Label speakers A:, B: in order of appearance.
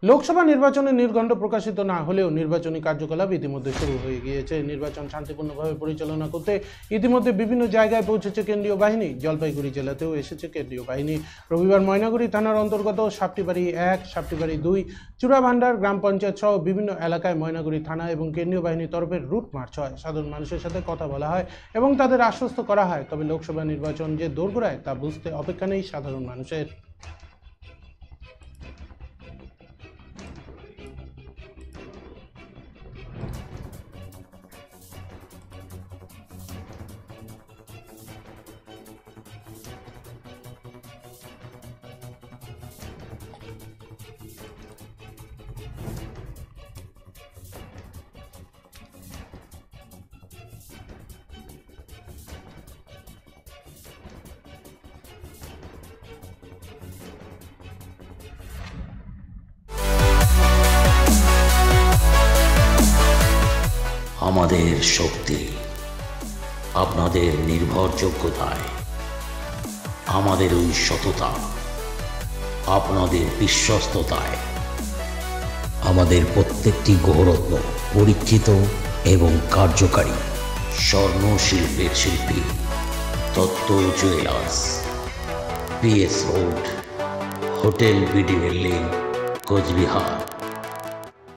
A: লোকসভা নির্বাচনে নির্ঘণ্ট প্রকাশিত না হলেও নির্বাচনী কার্যকলাপ ইতিমধ্যে শুরু হয়ে গিয়েছে। নির্বাচন শান্তিপূর্ণভাবে পরিচালনা করতে ইতিমধ্যে বিভিন্ন জায়গায় পৌঁছেছে কেন্দ্রীয় বাহিনী। জলপাইগুড়ি জেলাতেও এসেছে কেন্দ্রীয় বাহিনী। রবিবার ময়নাগুড়ি থানার অন্তর্গত সাপটিবাড়ি 1, সাপটিবাড়ি 2, চূড়াভান্ডার গ্রাম পঞ্চায়েত সহ বিভিন্ন এলাকায় ময়নাগুড়ি থানা এবং কেন্দ্রীয় বাহিনীর তরফে রুট মার্চ হয়। সাধারণ মানুষের সাথে কথা বলা হয় এবং তাদের আশ্বস্ত করা হয়। তবে লোকসভা নির্বাচন যে দোরগোড়ায় তা বুঝতে অপেক্ষা নেই সাধারণ মানুষের।
B: আমাদের শক্তি আপনাদের নির্ভরযোগ্যতায়, আমাদের ওই সততা আপনাদের বিশ্বস্ততায়, আমাদের প্রত্যেকটি গ্রহরত্ন পরীক্ষিত এবং কার্যকারী। স্বর্ণ শিল্পের শিল্পী Dutta jewellers, PS road, hotel BD building, Cooch Behar.